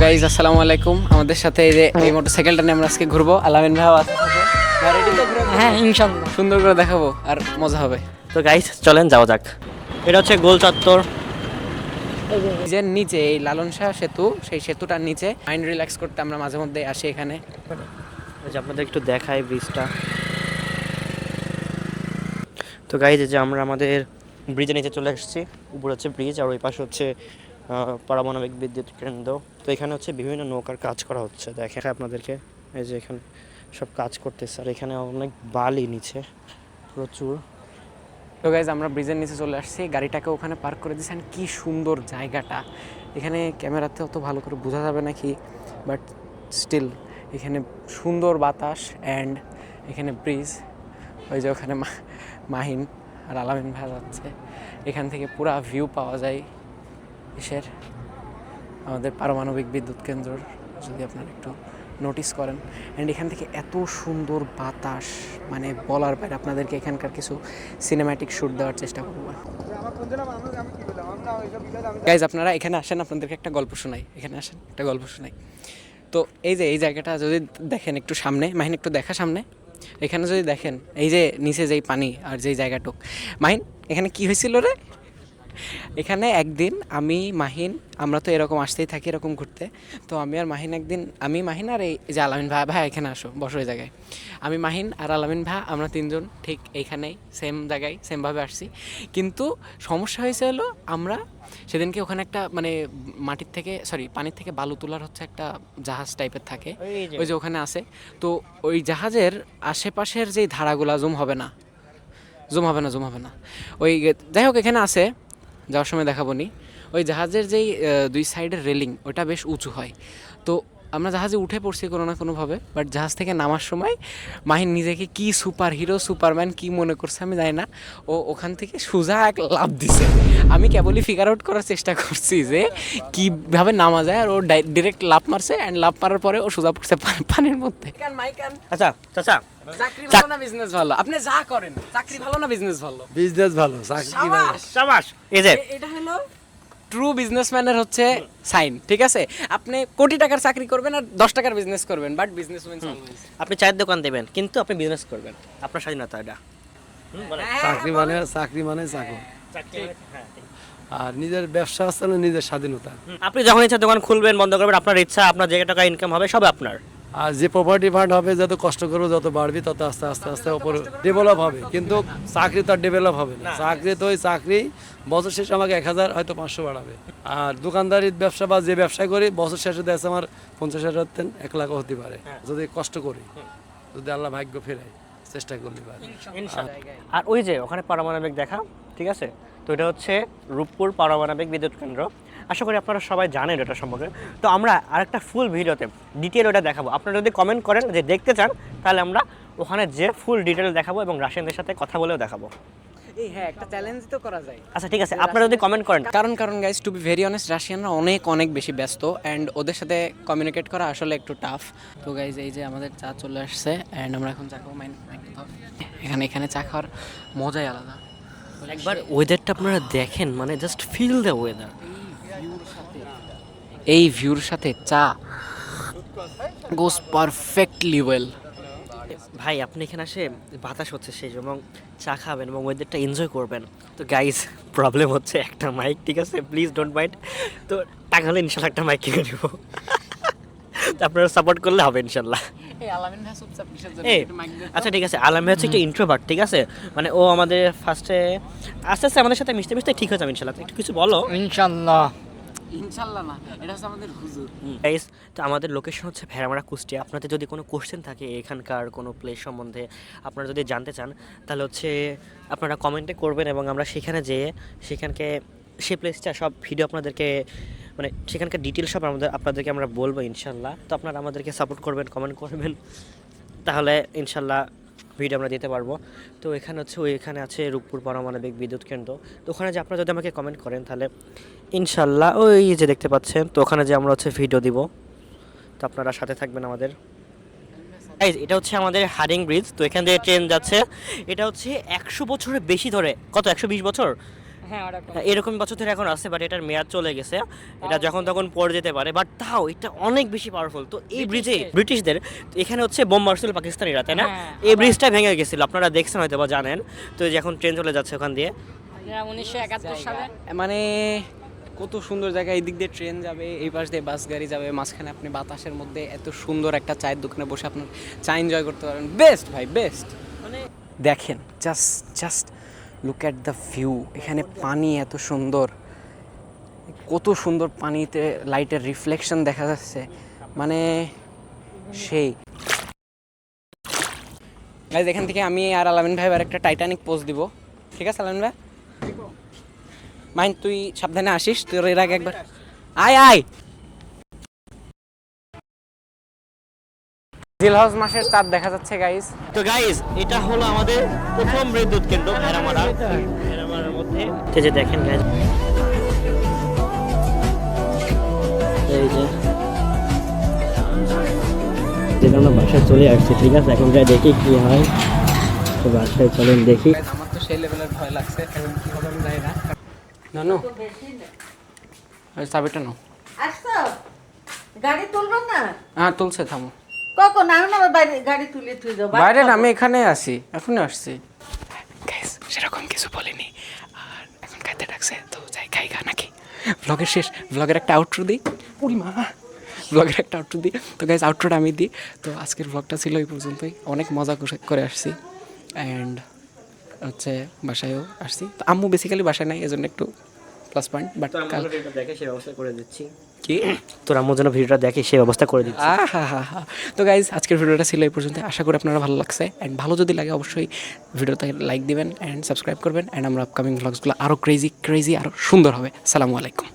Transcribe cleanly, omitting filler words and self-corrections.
Guys আসসালামু আলাইকুম। আমাদের সাথে এই মোটরসাইকেলটা নিয়ে আমরা আজকে ঘুরবো। আলামিন ভাইও আছে সাথে। রেডি তো ঘুরে? হ্যাঁ ইনশাল্লাহ। সুন্দর করে দেখাবো আর মজা হবে। তো গাইস চলেন যাওয়া যাক। এটা হচ্ছে গোল চত্বর। ব্রিজের নিচে এই লালন শাহ সেতু, সেই সেতুটার নিচে মাইন্ড রিল্যাক্স করতে আমরা মাঝে মধ্যে আসি এখানে। এই যে আপনাদের একটু দেখাই ব্রিজটা। তো গাইস এই যে আমরা আমাদের ব্রিজের নিচে চলে এসেছি। উপরে হচ্ছে ব্রিজ আর ওই পাশে হচ্ছে পারমাণবিক বিদ্যুৎ কেন্দ্র। তো এখানে হচ্ছে বিভিন্ন নৌকার কাজ করা হচ্ছে, দেখেন আপনাদেরকে। এই যে এখানে সব কাজ করতেছে আর এখানে অনেক বালি নিচে প্রচুর। তো গাইজ আমরা ব্রিজের নিচে চলে আসছি, গাড়িটাকে ওখানে পার্ক করে দিয়েছেন। কি সুন্দর জায়গাটা! এখানে ক্যামেরাতে অত ভালো করে বোঝা যাবে নাকি, বাট স্টিল এখানে সুন্দর বাতাস অ্যান্ড এখানে ব্রিজ। ওই যে ওখানে মাহিন আর আলামিন ভাই যাচ্ছে। এখান থেকে পুরা ভিউ পাওয়া যায় দেশের আমাদের পারমাণবিক বিদ্যুৎ কেন্দ্রর, যদি আপনারা একটু নোটিস করেন। অ্যান্ড এখান থেকে এত সুন্দর বাতাস, মানে বলার বাইরে। আপনাদেরকে এখানকার কিছু সিনেম্যাটিক শ্যুট দেওয়ার চেষ্টা করবো। গাইজ আপনারা এখানে আসেন, আপনাদেরকে একটা গল্প শোনাই। এখানে আসেন, একটা গল্প শোনাই। তো এই যে এই জায়গাটা যদি দেখেন একটু সামনে, মাহিন একটু দেখা সামনে, এখানে যদি দেখেন এই যে নিচে যেই পানি আর যেই জায়গাটুক, মাহিন এখানে কি হয়েছিল রে? এখানে একদিন আমি মাহিন, আমরা তো এরকম আসতেই থাকি এরকম ঘুরতে। তো আমি আর মাহিন একদিন, আমি মাহিন আর এই যে আলামিন ভাই, ভাই এখানে আসো, বসো এই জায়গায়। আমি মাহিন আর আলামিন ভাই আমরা তিনজন ঠিক এইখানেই সেম জায়গায় সেমভাবে আসছি। কিন্তু সমস্যা হয়েছে হলো, আমরা সেদিনকে ওখানে একটা মানে মাটির থেকে পানির থেকে বালু তোলার হচ্ছে একটা জাহাজ টাইপের থাকে, ওই যে ওখানে আছে। তো ওই জাহাজের আশেপাশের যেই ধারাগুলা জুম হবে না, ওই যাই হোক এখানে আছে, যাওয়ার সময় দেখাবো নি। ওই জাহাজের যেই দুই সাইডের রেলিং ওটা বেশ উঁচু হয়। তো আমরা জাহাজে উঠে পড়ছি কোনো না কোনোভাবে, বাট জাহাজ থেকে নামার সময় মাহিন নিজেকে কি সুপার হিরো সুপারম্যান কি মনে করছে আমি জানি না, ও ওখান থেকে সোজা এক লাফ দিছে। আমি কেবলই ফিগার আউট করার চেষ্টা করছি যে কীভাবে নামা যায়, আর ও ডিরেক্ট লাফ মারছে। অ্যান্ড লাফ মারার পরে ও সোজা পড়ছে পানির মধ্যে। আচ্ছা চাচা, চাকরি ভালো না বিজনেস ভালো? আপনি যা করেন, চাকরি ভালো না বিজনেস ভালো? বিজনেস ভালো, চাকরি ভালো। শাবাশ। এই যে এটা হলো ট্রু বিজনেসম্যানের হচ্ছে সাইন, ঠিক আছে? আপনি কোটি টাকার চাকরি করবেন আর 10 টাকার বিজনেস করবেন, বাট বিজনেস উইন্স অলওয়েজ। আপনি চায়ের দোকান দেবেন কিন্তু আপনি বিজনেস করবেন, আপনার স্বাধীনতা এটা। চাকরি মানে চাকরি। আর নিজের ব্যবসা আছে না, নিজের স্বাধীনতা। আপনি যখন ইচ্ছা দোকান খুলবেন, বন্ধ করবেন, আপনার ইচ্ছা। আপনার যে টাকা ইনকাম হবে সব আপনার। আর যে প্রপার্টি ফান্ড হবে, যত কষ্ট করবো যত বাড়বি তত আস্তে আস্তে আস্তে উপরে ডেভেলপ হবে। কিন্তু চাকরি তো আর ডেভেলপ হবে না। চাকরি তো ওই চাকরি, বছর শেষে আমাকে 1000 হয়তো 500 বাড়াবে। আর দোকানদারির ব্যবসা বা যে ব্যবসায় করি, বছর শেষে দেখছে আমার 50,000 1 লাখ হতে পারে, যদি কষ্ট করি, যদি আল্লাহ ভাগ্য ফেরায়, চেষ্টা করলে পারে। আর ওই যে ওখানে পারমাণবিক দেখা, ঠিক আছে? তো এটা হচ্ছে রূপপুর পারমাণবিক বিদ্যুৎ কেন্দ্র। আশা করি আপনারা সবাই জানেন এটা সম্পর্কে। তো আমরা আরেকটা ফুল ভিডিওতে ডিটেল ওটা দেখাবো। আপনারা যদি কমেন্ট করেন যে দেখতে চান, তাহলে আমরা ওখানে যে ফুল ডিটেল দেখাবো এবং রাশিয়ানদের সাথে কথা বলেও দেখাবো। এই হ্যাঁ, একটা চ্যালেঞ্জ তো করা যায়। আচ্ছা ঠিক আছে, আপনারা যদি কমেন্ট করেন। কারণ guys, to be very honest, রাশিয়ানরা অনেক বেশি ব্যস্ত অ্যান্ড ওদের সাথে কমিউনিকেট করা আসলে একটু টাফ। তো গাইজ এই যে আমাদের চা চলে আসছে অ্যান্ড আমরা এখন চা খাবো। এখানে চা খাওয়ার মজাই আলাদা। একবার ওয়েদারটা আপনারা দেখেন, মানে জাস্ট ফিল দ্য ওয়েদার। এই ভিউর সাথে চা গোস পারফেক্টলি ওয়েল। ভাই আপনি এখানে আসে বাতাস হচ্ছে সেই, এবং চা খাবেন এবং ওয়েদারটা এনজয় করবেন। তো গাইজ প্রবলেম হচ্ছে একটা মাইক, ঠিক আছে? Please don't mind. তো টাকা হলে ইনশাল্লাহ একটা মাইক কিনে নেব। আপনারা সাপোর্ট করলে হবে ইনশাল্লাহ। আচ্ছা ঠিক আছে, আলামী হচ্ছে একটু ইন্ট্রোভার্ট, ঠিক আছে? মানে ও আমাদের ফার্স্টে আস্তে আস্তে আমাদের সাথে মিশতে মিশতে ঠিক হয়ে যাবে ইনশাল্লাহ। একটু কিছু বলো। ইনশাল্লাহ না, এটা হচ্ছে আমাদের হুজুর। গাইস, তো আমাদের লোকেশন হচ্ছে ভেড়ামারা, কুষ্টিয়া। আপনাদের যদি কোনো কোশ্চেন থাকে এখানকার কোনো প্লেস সম্বন্ধে, আপনারা যদি জানতে চান, তাহলে হচ্ছে আপনারা কমেন্টে করবেন এবং আমরা সেখানে যেয়ে সেখানকে সেই প্লেসটা সব ভিডিও আপনাদেরকে, মানে সেখানকার ডিটেলস সব আপনাদেরকে আমরা বলবো ইনশাল্লাহ। তো আপনারা আমাদেরকে সাপোর্ট করবেন, কমেন্ট করবেন, তাহলে ইনশাল্লাহ ভিডিও আমরা দিতে পারবো। তো এখানে হচ্ছে এখানে আছে রূপপুর পারমাণবিক বিদ্যুৎ কেন্দ্র। তো ওখানে যে আপনারা যদি আমাকে কমেন্ট করেন, তাহলে ইনশাল্লাহ ওই যে দেখতে পাচ্ছেন, তো ওখানে যে আমরা হচ্ছে ভিডিও দিব। তো আপনারা সাথে থাকবেন আমাদের। এটা হচ্ছে আমাদের হার্ডিং ব্রিজ। তো এখান থেকে ট্রেন যাচ্ছে। এটা হচ্ছে 100 বছরের বেশি ধরে, কত 120 বছর হ্যাঁ ওরকম। এরকম বছর ধরে এখন আছে, বাট এটার মেয়াদ চলে গেছে, এটা যখন তখন পড়ে যেতে পারে, বাট তাও এটা অনেক বেশি পাওয়ারফুল। তো এই ব্রিজে ব্রিটিশদের এখানে হচ্ছে বোম মারছিল পাকিস্তানিরা, তাই না? হ্যাঁ, এই ব্রিজটা ভেঙে গেছিল, আপনারা দেখছেন হয়তো বা জানেন। তো এই যে এখন ট্রেন চলে যাচ্ছে ওখান দিয়ে। এটা 1971 সালে। মানে কত সুন্দর জায়গা, এই দিক দিয়ে ট্রেন যাবে, এই পাশ দিয়ে বাস গাড়ি যাবে, মাঝখানে আপনি বাতাসের মধ্যে এত সুন্দর একটা চায়ের দোকানে বসে আপনার চা এনজয় করতে পারেন। বেস্ট ভাই, বেস্ট। মানে দেখেন just look at the view. এখানে পানি এত সুন্দর, কত সুন্দর পানিতে লাইটের রিফ্লেকশন দেখা যাচ্ছে, মানে সেই। গাইজ এখান থেকে আমি আর আলামিন ভাই আর একটা টাইটানিক পোজ দিব, ঠিক আছে আলামিন ভাই? মাইন তুই সাবধানে আসিস, তোর এর আগে একবার আয়। জিল হাউস মাসের চাঁদ দেখা যাচ্ছে গাইজ। তো গাইস, এটা হলো আমাদের প্রথম বিদ্যুৎ কেন্দ্র ভেড়ামারার মধ্যে। এই যে দেখেন গাইস, এই যে যেটা আমরা বাসায় চলে আসছি, ঠিক আছে? এখন যাই দেখি কি হয়। তো বাসায় চলেন দেখি। আমার তো সেই লেভেলের ভয় লাগছে, এখন কি হবে আমি জানি না। নানু চাবিটা নাও। আসছো? গাড়ি তুলবো না? হ্যাঁ তুলছে, থামো। কখন আমি না বাইরে গাড়ি তুলে তুই যাও বাইরে না, আমি এখানে আসি, এখনই আসছি। গাইস সেরকম কিছু বলিনি, আর এখন খাইতে ডাকছে তো যাই খাই গা নাকি। ব্লগের শেষ, ব্লগের একটা আউটরো দিই। উড়ি মা, ব্লগের একটা আউটরো দিই। তো গাইস আউটরোটা আমি দিই। তো আজকের ব্লগটা ছিল এই পর্যন্তই, অনেক মজা করে আসছি। অ্যান্ড হচ্ছে বাসায়ও আসছি। তো আম্মু বেসিক্যালি বাসায় নাই, এজন্য একটু প্লাস পয়েন্ট। বাট দেখে সেই ব্যবস্থা করে দিচ্ছি। কি তোর আম্মুর জন্য ভিডিওটা দেখে সেই ব্যবস্থা করে দিচ্ছি। হা। তো গাইজ আজকের ভিডিওটা ছিল এই পর্যন্ত, আশা করি আপনারা ভালো লাগছে। অ্যান্ড ভালো যদি লাগে অবশ্যই ভিডিওতে লাইক দিবেন অ্যান্ড সাবস্ক্রাইব করবেন। অ্যান্ড আমরা আপকামিং ভ্লগসগুলো আরও ক্রেজি আরও সুন্দর হবে। সালামু আলাইকুম।